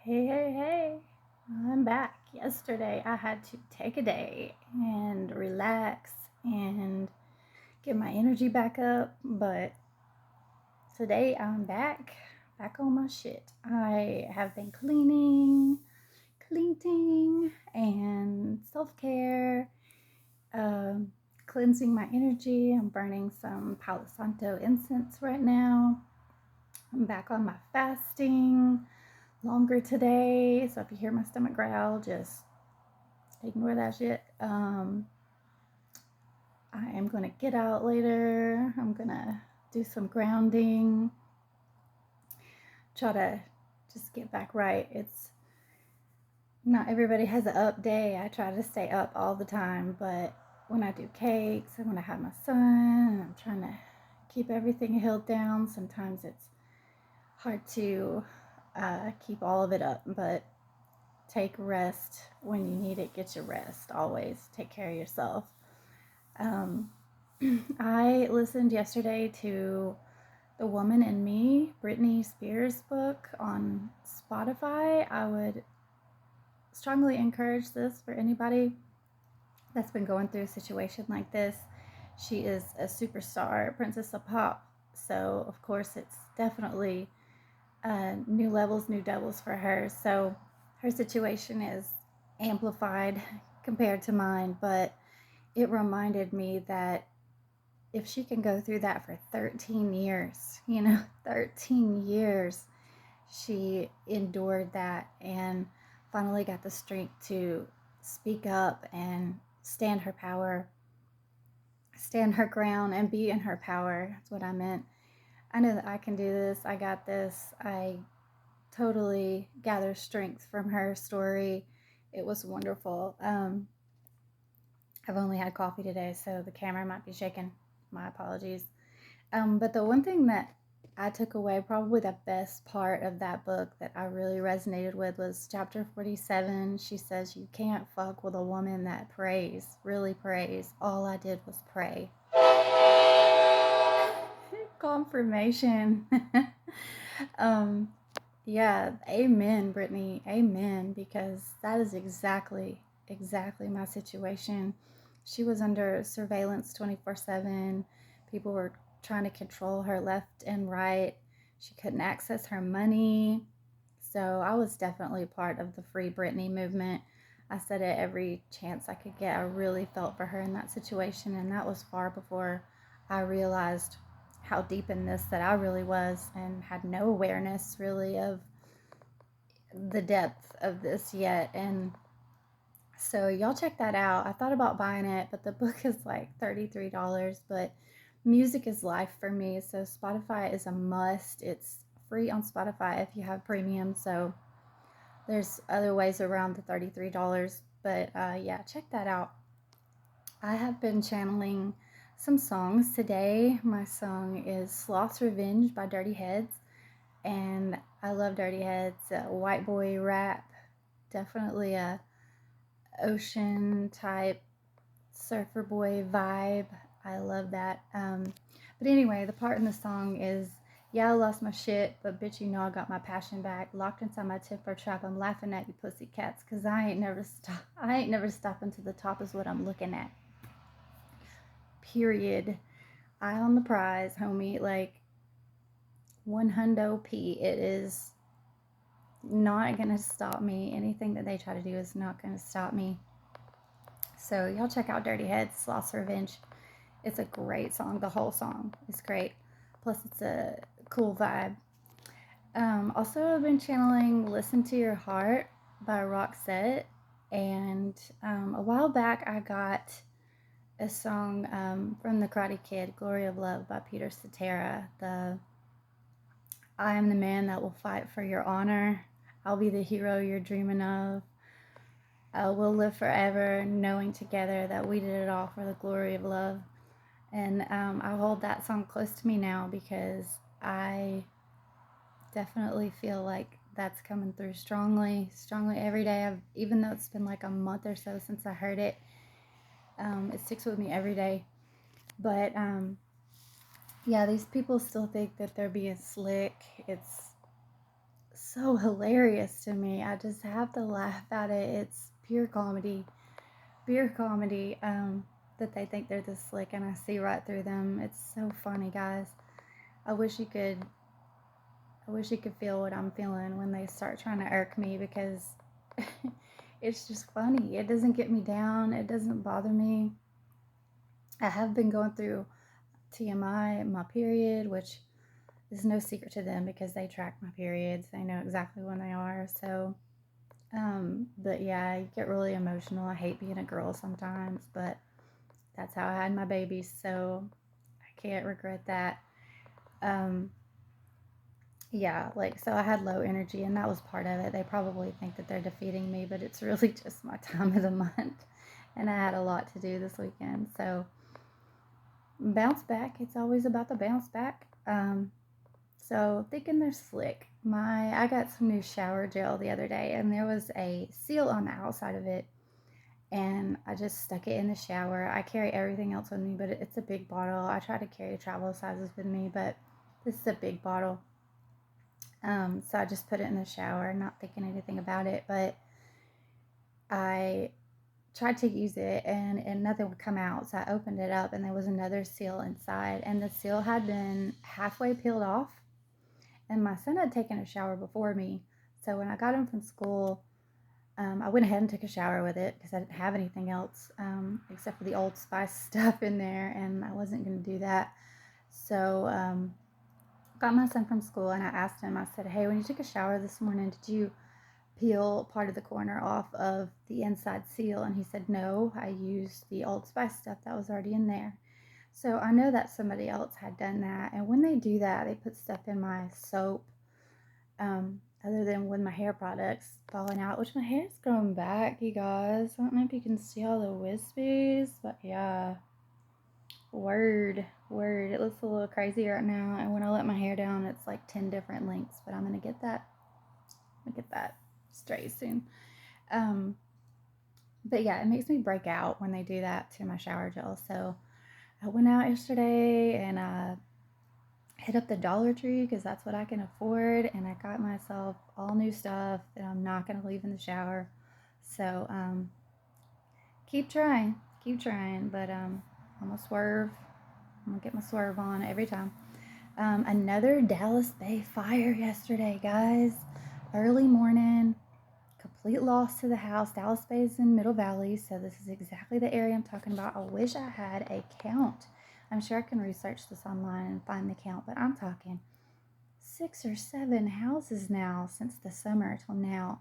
Hey, hey, hey, I'm back. Yesterday, I had to take a day and relax and get my energy back up, but today I'm back on my shit. I have been cleaning, and self care, um, cleansing my energy. I'm burning some Palo Santo incense right now. I'm back on my fasting longer today. So if you hear my stomach growl, just ignore that shit. I am going to get out later. I'm going to do some grounding, try to just get back right. It's not everybody has an up day. I try to stay up all the time, but when I do cakes and when I have my son and I'm trying to keep everything held down, sometimes it's hard to keep all of it up, but take rest when you need it. Get your rest. Always take care of yourself. Um, I listened yesterday to The Woman in Me, Britney Spears' book on Spotify. I would strongly encourage this for anybody that's been going through a situation like this. She is a superstar, princess of pop. So, of course, it's definitely new levels, new devils for her. So, her situation is amplified compared to mine, but it reminded me that if she can go through that for 13 years, 13 years, she endured that and finally got the strength to speak up and stand her power, stand her ground, and be in her power. That's what I meant. I know that I can do this. I got this. I totally gather strength from her story. It was wonderful. I've only had coffee today, so the camera might be shaking. My apologies. But the one thing that I took away, probably the best part of that book that I really resonated with, was chapter 47. She says, "You can't fuck with a woman that prays, really prays. All I did was pray." Confirmation. um, yeah, amen, Brittany. Amen, because that is exactly my situation. She was under surveillance 24/7. People were trying to control her left and right. She couldn't access her money. So I was definitely part of the Free Britney movement. I said it every chance I could get. I really felt for her in that situation, and that was far before I realized how deep in this that I really was and had no awareness really of the depth of this yet. And so y'all check that out. I thought about buying it, but the book is like $33. But music is life for me, so Spotify is a must. It's free on Spotify if you have premium. So there's other ways around the $33. But yeah, check that out. I have been channeling some songs today. My song is Sloth's Revenge by Dirty Heads. And I love Dirty Heads. White boy rap. Definitely a ocean type surfer boy vibe. I love that. But anyway, the part in the song is, "Yeah, I lost my shit, but bitch, you know I got my passion back. Locked inside my temper trap. I'm laughing at you pussy cats, cause I ain't never stop. I ain't never stopping to the top is what I'm looking at. Period. Eye on the prize, homie. Like 100p. It is not gonna stop me. Anything that they try to do is not gonna stop me. So y'all check out Dirty Heads, Lost Revenge. It's a great song. The whole song is great. Plus, it's a cool vibe. Also, I've been channeling Listen to Your Heart by Roxette. And a while back, I got a song from The Karate Kid, Glory of Love by Peter Cetera. I am the man that will fight for your honor. I'll be the hero you're dreaming of. We'll live forever knowing together that we did it all for the glory of love. And I hold that song close to me now because I definitely feel like that's coming through strongly every day. Even though it's been like a month or so since I heard it, it sticks with me every day. But yeah, these people still think that they're being slick. It's so hilarious to me. I just have to laugh at it. It's pure comedy. That they think they're this slick, and I see right through them. It's so funny, guys. I wish you could. I wish you could feel what I'm feeling when they start trying to irk me, because it's just funny. It doesn't get me down. It doesn't bother me. I have been going through TMI, my period, which is no secret to them because they track my periods. They know exactly when they are. So, but yeah, you get really emotional. I hate being a girl sometimes, but that's how I had my babies. So I can't regret that. Um, yeah, like, so I had low energy, and that was part of it. They probably think that they're defeating me, but it's really just my time of the month. And I had a lot to do this weekend. So, bounce back. It's always about the bounce back. So thinking they're slick. I got some new shower gel the other day, and there was a seal on the outside of it, and I just stuck it in the shower. I carry everything else with me, but it's a big bottle. I try to carry travel sizes with me, but this is a big bottle. So I just put it in the shower, not thinking anything about it, but I tried to use it, and nothing would come out. So I opened it up, and there was another seal inside, and the seal had been halfway peeled off. And my son had taken a shower before me. So when I got home from school, I went ahead and took a shower with it because I didn't have anything else except for the Old Spice stuff in there, and I wasn't going to do that. So got my son from school, and I asked him, I said, hey, when you took a shower this morning, did you peel part of the corner off of the inside seal? And he said, no, I used the Old Spice stuff that was already in there. So I know that somebody else had done that. And when they do that, they put stuff in my soap, other than with my hair products falling out, which my hair's growing back, you guys. I don't know if you can see all the wispies, but yeah. Word. It looks a little crazy right now. And when I let my hair down, it's like 10 different lengths, but I'm going to get that. Straight soon. Um, but yeah, it makes me break out when they do that to my shower gel. So I went out yesterday, and I hit up the Dollar Tree because that's what I can afford, and I got myself all new stuff that I'm not going to leave in the shower. So keep trying, but I'm going to swerve. I'm going to get my swerve on every time. Another Dallas Bay fire yesterday, guys. Early morning, complete loss to the house. Dallas Bay is in Middle Valley, so this is exactly the area I'm talking about. I wish I had a count. I'm sure I can research this online and find the count, but I'm talking 6 or 7 houses now since the summer till now.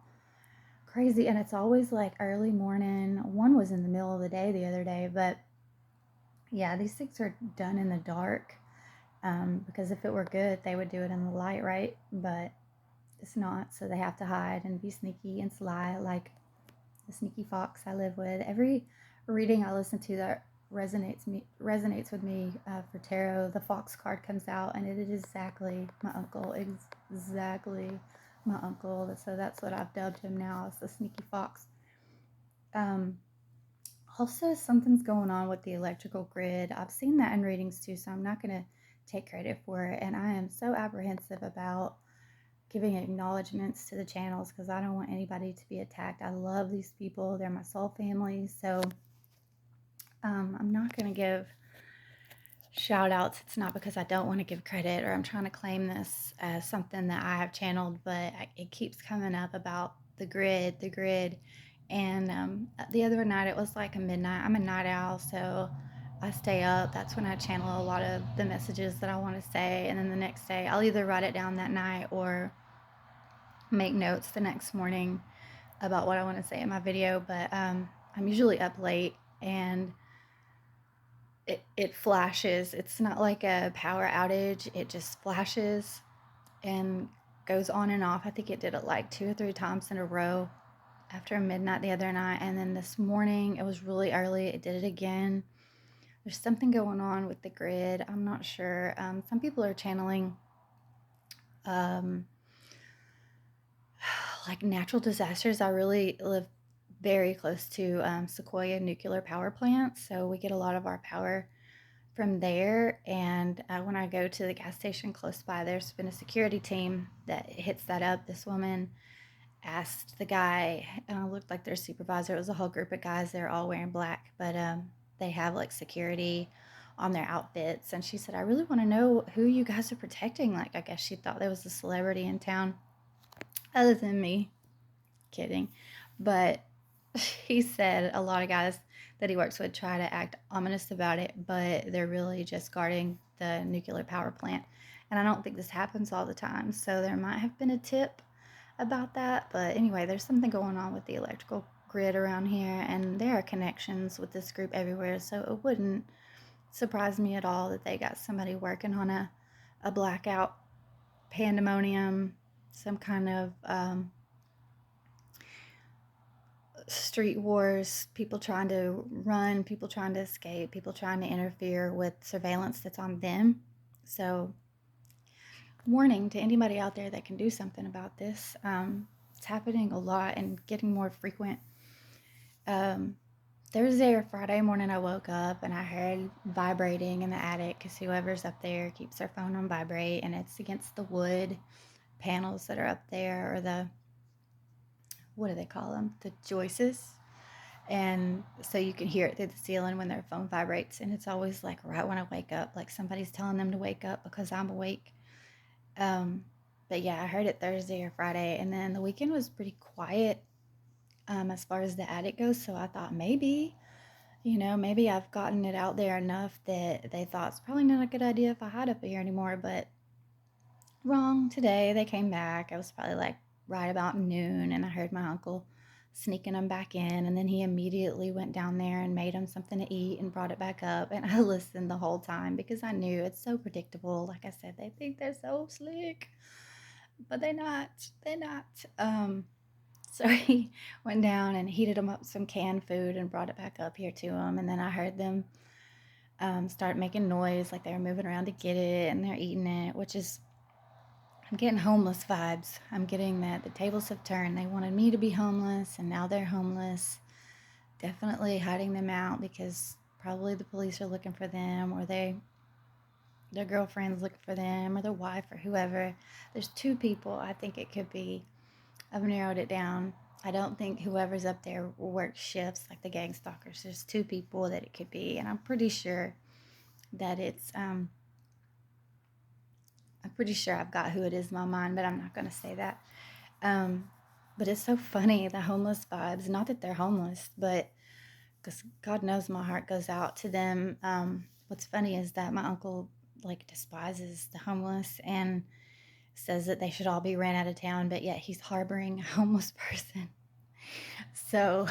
Crazy. And it's always like early morning. One was in the middle of the day the other day, but yeah, these things are done in the dark, because if it were good, they would do it in the light, right? But it's not, so they have to hide and be sneaky and sly, like the sneaky fox I live with. Every reading I listen to that resonates with me, for tarot, the fox card comes out, and it is exactly my uncle. Exactly my uncle. So that's what I've dubbed him now, as the sneaky fox. Also, something's going on with the electrical grid. I've seen that in readings too, so I'm not going to take credit for it. And I am so apprehensive about giving acknowledgments to the channels because I don't want anybody to be attacked. I love these people. They're my soul family. So I'm not going to give shout outs. It's not because I don't want to give credit or I'm trying to claim this as something that I have channeled, but it keeps coming up about the grid. And the other night it was like a midnight. I'm a night owl, so I stay up. That's when I channel a lot of the messages that I want to say. And then the next day I'll either write it down that night or make notes the next morning about what I want to say in my video. But I'm usually up late, and it flashes. It's not like a power outage. It just flashes and goes on and off. I think it did it like 2 or 3 times in a row after midnight the other night. And then this morning, it was really early. It did it again. There's something going on with the grid. I'm not sure. Some people are channeling like natural disasters. I really live very close to Sequoia nuclear power plant, so we get a lot of our power from there, and when I go to the gas station close by, there's been a security team that hits that up. This woman asked the guy, looked like their supervisor. It was a whole group of guys. They're all wearing black, but they have like security on their outfits. And she said, I really want to know who you guys are protecting. Like, I guess she thought there was a celebrity in town other than me. Kidding. But he said a lot of guys that he works with try to act ominous about it, but they're really just guarding the nuclear power plant. And I don't think this happens all the time. So there might have been a tip about that. But anyway, there's something going on with the electrical grid around here, and there are connections with this group everywhere. So it wouldn't surprise me at all that they got somebody working on a blackout, pandemonium, some kind of street wars, people trying to run, people trying to escape, people trying to interfere with surveillance that's on them. So, warning to anybody out there that can do something about this. It's happening a lot and getting more frequent. Thursday or Friday morning, I woke up and I heard vibrating in the attic because whoever's up there keeps their phone on vibrate, and it's against the wood panels that are up there, or the, what do they call them? The joists. And so you can hear it through the ceiling when their phone vibrates, and it's always like right when I wake up, like somebody's telling them to wake up because I'm awake. um, but yeah, I heard it Thursday or Friday, and then the weekend was pretty quiet as far as the attic goes. So I thought maybe, maybe I've gotten it out there enough that they thought it's probably not a good idea if I hide up here anymore. But wrong. Today they came back. I was probably like right about noon, and I heard my uncle sneaking them back in, and then he immediately went down there and made them something to eat and brought it back up. And I listened the whole time because I knew it's so predictable. Like I said, they think they're so slick, but they're not. So he went down and heated them up some canned food and brought it back up here to them. And then I heard them start making noise like they were moving around to get it, and they're eating it, which is, I'm getting homeless vibes. I'm getting that the tables have turned. They wanted me to be homeless, and now they're homeless. Definitely hiding them out because probably the police are looking for them, or their girlfriend's looking for them, or their wife, or whoever. There's two people I think it could be. I've narrowed it down. I don't think whoever's up there will work shifts like the gang stalkers. There's two people that it could be, and I'm pretty sure that I'm pretty sure I've got who it is in my mind, but I'm not going to say that. Um, but it's so funny, the homeless vibes. Not that they're homeless, but because God knows my heart goes out to them. What's funny is that my uncle like despises the homeless and says that they should all be ran out of town, but yet he's harboring a homeless person. So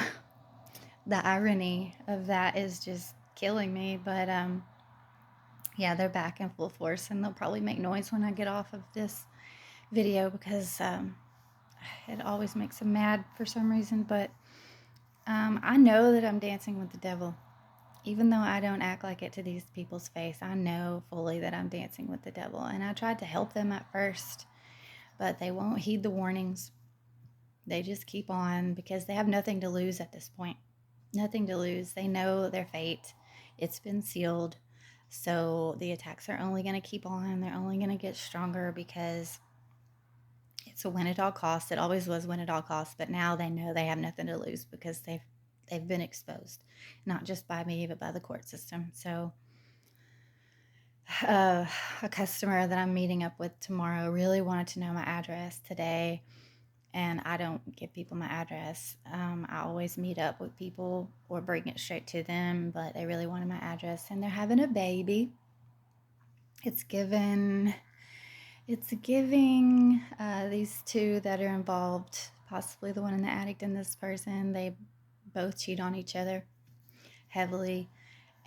the irony of that is just killing me. But yeah, they're back in full force, and they'll probably make noise when I get off of this video because it always makes them mad for some reason. But I know that I'm dancing with the devil. Even though I don't act like it to these people's face, I know fully that I'm dancing with the devil. And I tried to help them at first, but they won't heed the warnings. They just keep on because they have nothing to lose at this point. Nothing to lose. They know their fate. It's been sealed. So the attacks are only going to keep on. They're only going to get stronger because it's a win at all costs. It always was win at all costs, but now they know they have nothing to lose because they've been exposed, not just by me, but by the court system. So a customer that I'm meeting up with tomorrow really wanted to know my address today, and I don't give people my address. I always meet up with people or bring it straight to them, but they really wanted my address, and they're having a baby. It's giving these two that are involved, possibly the one in the attic and this person, they both cheat on each other heavily,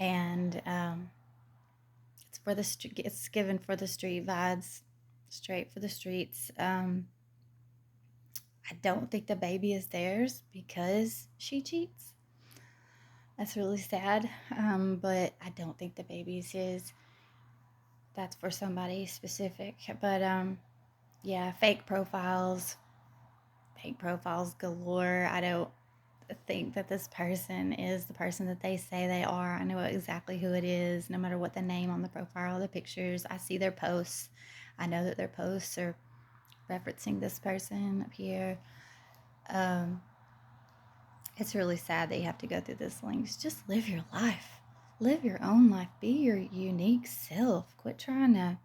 and it's given for the street vibes, straight for the streets. I don't think the baby is theirs because she cheats. That's really sad, but I don't think the baby is his. That's for somebody specific. But yeah, fake profiles galore. think that this person is the person that they say they are. I know exactly who it is, no matter what the name on the profile or the pictures. I see their posts. I know that their posts are referencing this person up here. Um, it's really sad that you have to go through this links. Just live your life. Live your own life. Be your unique self. Quit trying to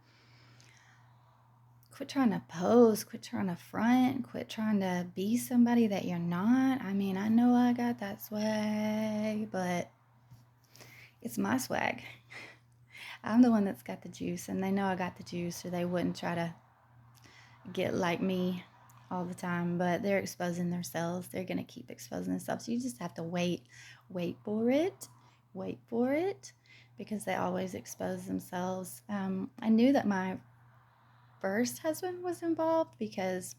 pose, quit trying to front, quit trying to be somebody that you're not. I mean, I know I got that swag, but it's my swag. I'm the one that's got the juice, and they know I got the juice, or they wouldn't try to get like me all the time. But they're exposing themselves. They're going to keep exposing themselves. So you just have to wait for it, wait for it, because they always expose themselves. I knew that my first husband was involved because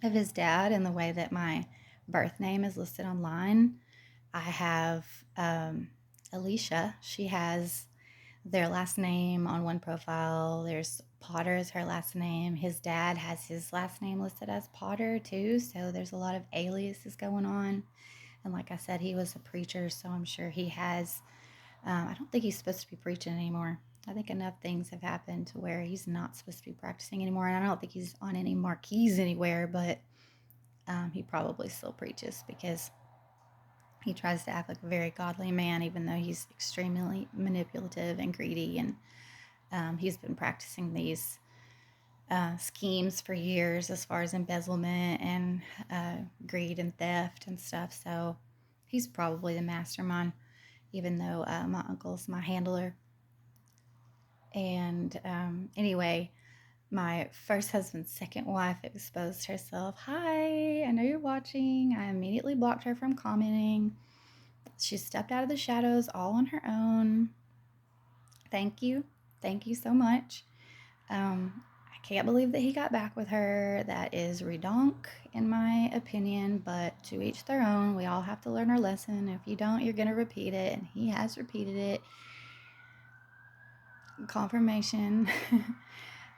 of his dad and the way that my birth name is listed online. I have Alicia. She has their last name on one profile. There's Potter is her last name. His dad has his last name listed as Potter too. So there's a lot of aliases going on. And like I said, he was a preacher, so I'm sure he has. I don't think he's supposed to be preaching anymore. I think enough things have happened to where he's not supposed to be practicing anymore. And I don't think he's on any marquees anywhere, but he probably still preaches because he tries to act like a very godly man, even though he's extremely manipulative and greedy. And he's been practicing these schemes for years as far as embezzlement and greed and theft and stuff. So he's probably the mastermind, even though my uncle's my handler. And anyway, my first husband's second wife exposed herself. Hi, I know you're watching. I immediately blocked her from commenting. She stepped out of the shadows all on her own. Thank you. Thank you so much. I can't believe that he got back with her. That is redonk, in my opinion, but to each their own. We all have to learn our lesson. If you don't, you're going to repeat it, and he has repeated it. Confirmation.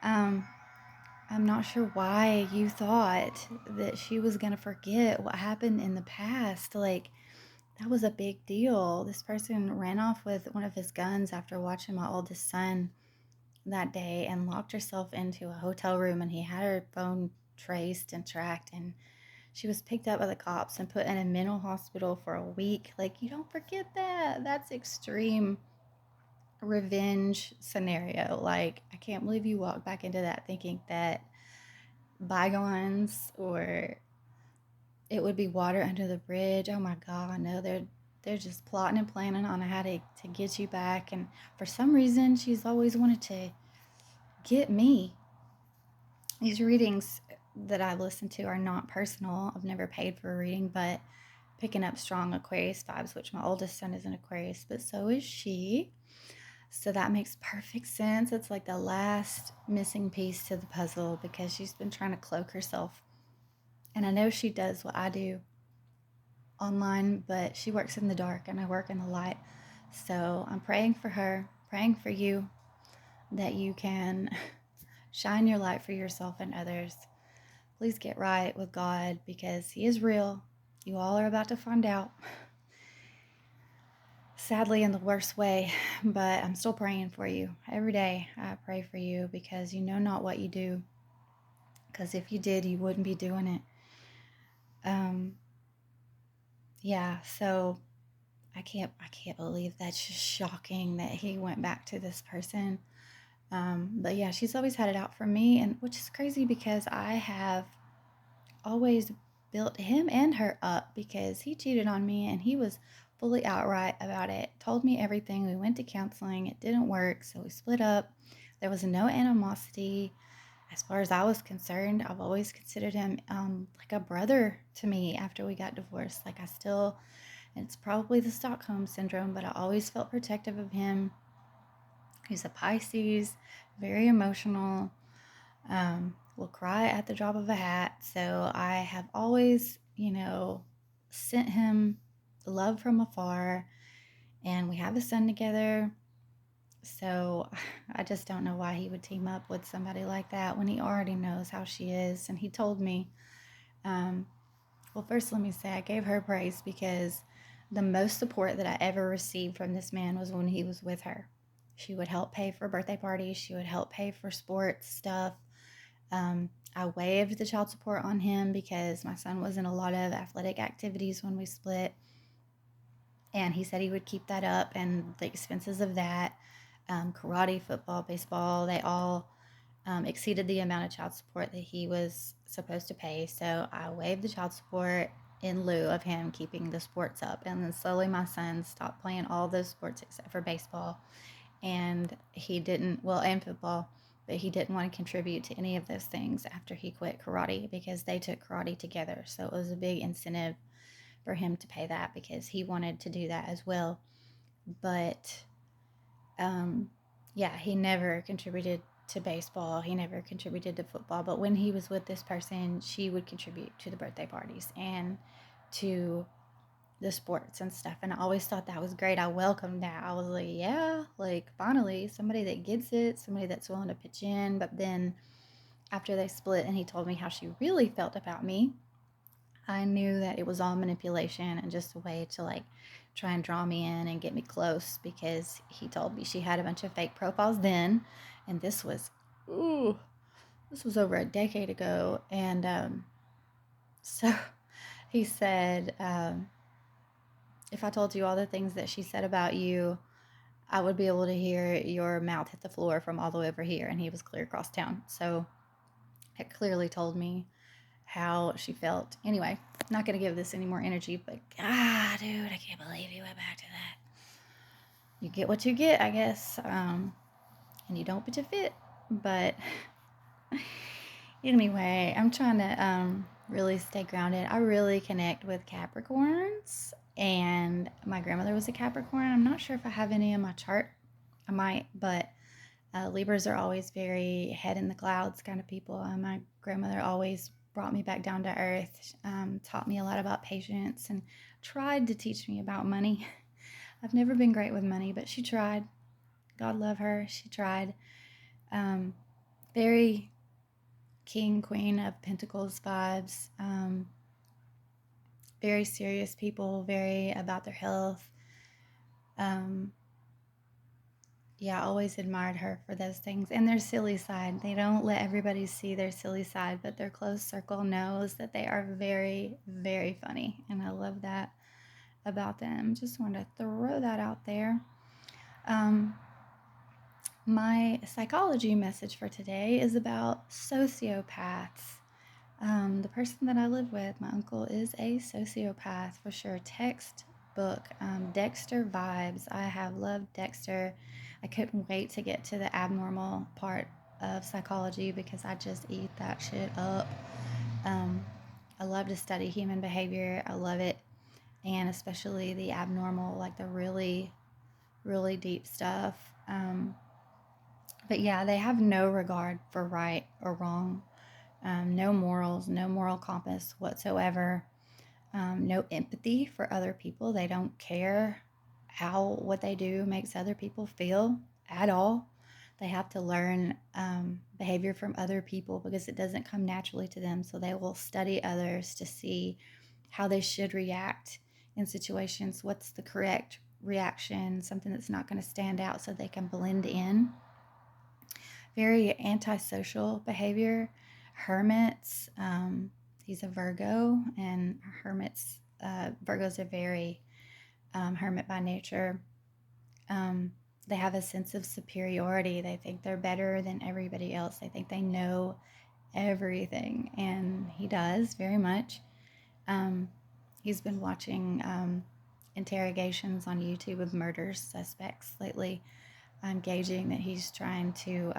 um, I'm not sure why you thought that she was going to forget what happened in the past. Like, that was a big deal. This person ran off with one of his guns after watching my oldest son that day and locked herself into a hotel room, and he had her phone traced and tracked, and she was picked up by the cops and put in a mental hospital for a week. Like, you don't forget that. That's extreme revenge scenario. Like, I can't believe you walked back into that thinking that bygones or it would be water under the bridge. Oh my God, no, they're just plotting and planning on how to get you back. And for some reason, she's always wanted to get me. These readings that I listen to are not personal. I've never paid for a reading, but picking up strong Aquarius vibes, which my oldest son is an Aquarius, but so is she. So that makes perfect sense. It's like the last missing piece to the puzzle because she's been trying to cloak herself. And I know she does what I do online, but she works in the dark and I work in the light. So I'm praying for her, praying for you that you can shine your light for yourself and others. Please get right with God because He is real. You all are about to find out. Sadly, in the worst way, but I'm still praying for you. Every day I pray for you because you know not what you do. Because if you did, you wouldn't be doing it. Yeah, so I can't believe that's just shocking that he went back to this person. But yeah, she's always had it out for me, and which is crazy because I have always built him and her up because he cheated on me and he was fully outright about it. Told me everything. We went to counseling. It didn't work, so we split up. There was no animosity. As far as I was concerned, I've always considered him like a brother to me after we got divorced. Like I still, and it's probably the Stockholm syndrome, but I always felt protective of him. He's a Pisces, very emotional, will cry at the drop of a hat. So I have always, sent him love from afar, and we have a son together. So I just don't know why he would team up with somebody like that when he already knows how she is. And he told me, Well, first, let me say I gave her praise because the most support that I ever received from this man was when he was with her. She would help pay for birthday parties, she would help pay for sports stuff. I waived the child support on him because my son was in a lot of athletic activities when we split. And he said he would keep that up, and the expenses of that, karate, football, baseball, they all exceeded the amount of child support that he was supposed to pay. So I waived the child support in lieu of him keeping the sports up. And then slowly my son stopped playing all those sports except for baseball. And he didn't, well, and football, but he didn't want to contribute to any of those things after he quit karate because they took karate together. So it was a big incentive for him to pay that because he wanted to do that as well. But yeah, he never contributed to baseball. He never contributed to football. But when he was with this person, she would contribute to the birthday parties and to the sports and stuff. And I always thought that was great. I welcomed that. I was like, yeah, like finally somebody that gets it, somebody that's willing to pitch in. But then after they split and he told me how she really felt about me, I knew that it was all manipulation and just a way to like try and draw me in and get me close because he told me she had a bunch of fake profiles then, and ooh, this was over a decade ago, and so he said, if I told you all the things that she said about you, I would be able to hear your mouth hit the floor from all the way over here, and he was clear across town. So it clearly told me how she felt. Anyway, not going to give this any more energy, but dude, I can't believe you went back to that. You get what you get, I guess, and you don't put your fit. But anyway, I'm trying to really stay grounded. I really connect with Capricorns, and my grandmother was a Capricorn. I'm not sure if I have any in my chart. I might, but Libras are always very head in the clouds kind of people. My grandmother always brought me back down to earth, taught me a lot about patience, and tried to teach me about money. I've never been great with money, but she tried. God love her. She tried. Very King, Queen of Pentacles vibes. Very serious people, very about their health. Yeah, I always admired her for those things. And their silly side. They don't let everybody see their silly side, but their close circle knows that they are very, very funny. And I love that about them. Just wanted to throw that out there. My psychology message for today is about sociopaths. The person that I live with, my uncle, is a sociopath for sure. Textbook, Dexter vibes. I have loved Dexter. I couldn't wait to get to the abnormal part of psychology because I just eat that shit up. I love to study human behavior. I love it. And especially the abnormal, like the really, really deep stuff. But yeah, they have no regard for right or wrong. No morals, no moral compass whatsoever, no empathy for other people. They don't care how what they do makes other people feel at all. They have to learn behavior from other people because it doesn't come naturally to them. So they will study others to see how they should react in situations. What's the correct reaction? Something that's not going to stand out so they can blend in. Very antisocial behavior. Hermits. He's a Virgo, and hermits, Virgos are very hermit by nature. They have a sense of superiority. They think they're better than everybody else. They think they know everything, and he does very much. He's been watching interrogations on YouTube of murder suspects lately. I'm gauging that he's trying to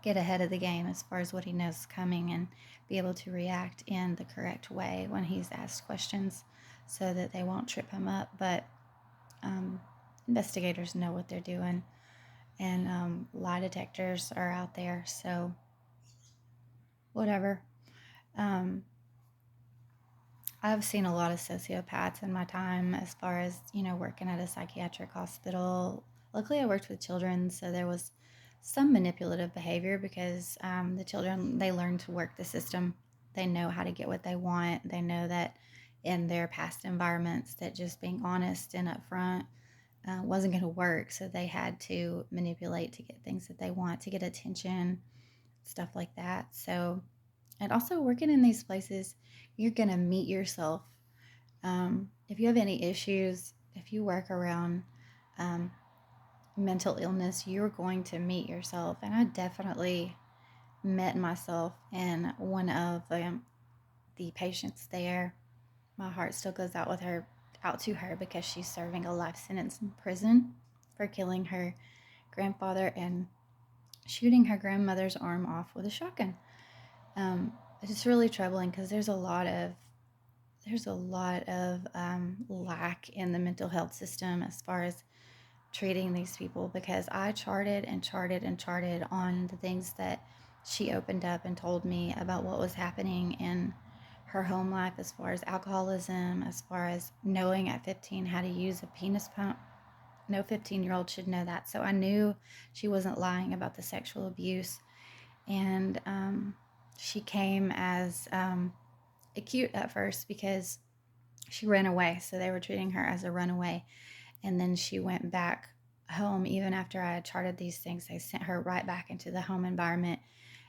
get ahead of the game as far as what he knows coming and be able to react in the correct way when he's asked questions so that they won't trip him up. But investigators know what they're doing, and lie detectors are out there, so whatever. I've seen a lot of sociopaths in my time as far as, working at a psychiatric hospital. Luckily, I worked with children, so there was some manipulative behavior because the children, they learn to work the system they know how to get what they want. They know that in their past environments that just being honest and upfront wasn't going to work. So they had to manipulate to get things that they want, to get attention, stuff like that. So, and also working in these places, you're going to meet yourself. If you have any issues, if you work around mental illness, you're going to meet yourself. And I definitely met myself in one of the patients there. My heart still goes out to her because she's serving a life sentence in prison for killing her grandfather and shooting her grandmother's arm off with a shotgun. It's really troubling because there's a lot of lack in the mental health system as far as treating these people, because I charted on the things that she opened up and told me about what was happening in her home life as far as alcoholism, as far as knowing at 15 how to use a penis pump. No 15-year-old should know that. So I knew she wasn't lying about the sexual abuse. And she came as acute at first because she ran away. So they were treating her as a runaway. And then she went back home. Even after I had charted these things, they sent her right back into the home environment.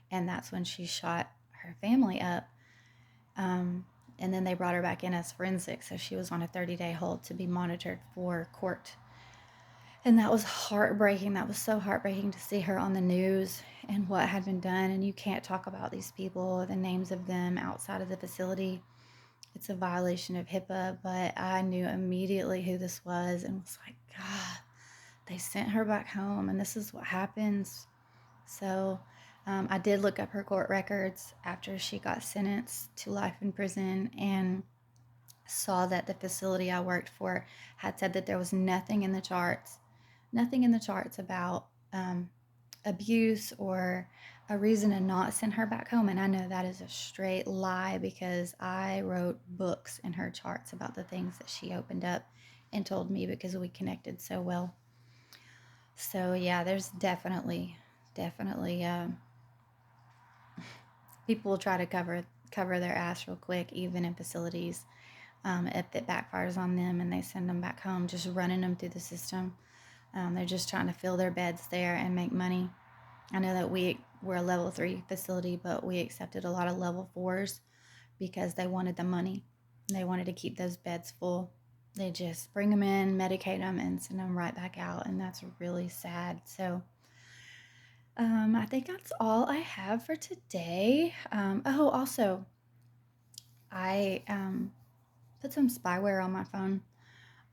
And that's when she shot her family up. And then they brought her back in as forensic. So she was on a 30-day hold to be monitored for court. And that was heartbreaking. That was so heartbreaking to see her on the news and what had been done. And you can't talk about these people, the names of them outside of the facility. It's a violation of HIPAA, but I knew immediately who this was and was like, God, they sent her back home and this is what happens. So I did look up her court records after she got sentenced to life in prison and saw that the facility I worked for had said that there was nothing in the charts about abuse or a reason to not send her back home. And I know that is a straight lie because I wrote books in her charts about the things that she opened up and told me because we connected so well. So yeah, there's definitely people will try to cover their ass real quick, even in facilities. If it backfires on them and they send them back home, just running them through the system. They're just trying to fill their beds there and make money. I know that we're a level 3 facility, but we accepted a lot of level 4s because they wanted the money. They wanted to keep those beds full. They just bring them in, medicate them, and send them right back out. And that's really sad. So I think that's all I have for today. Also, I put some spyware on my phone.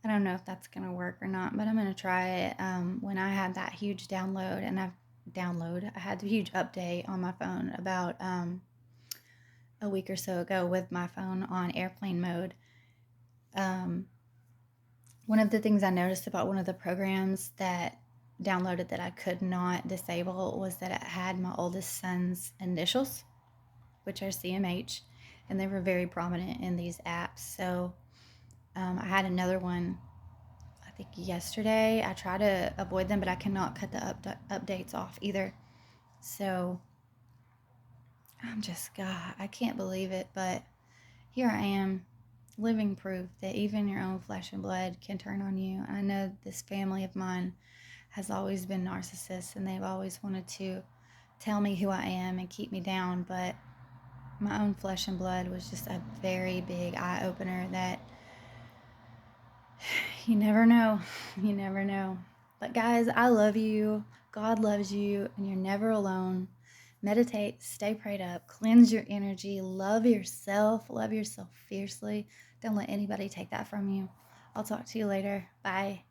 I don't know if that's going to work or not, but I'm going to try it. When I had that huge download, and I had the huge update on my phone about a week or so ago with my phone on airplane mode. One of the things I noticed about one of the programs that downloaded that I could not disable was that it had my oldest son's initials, which are CMH, and they were very prominent in these apps. So I had another one, I think yesterday. I try to avoid them, but I cannot cut the updates off either. So God, I can't believe it, but here I am, living proof that even your own flesh and blood can turn on you. I know this family of mine has always been narcissists, and they've always wanted to tell me who I am and keep me down, but my own flesh and blood was just a very big eye-opener that you never know. You never know. But guys, I love you. God loves you, and you're never alone. Meditate, stay prayed up, cleanse your energy, love yourself fiercely. Don't let anybody take that from you. I'll talk to you later. Bye.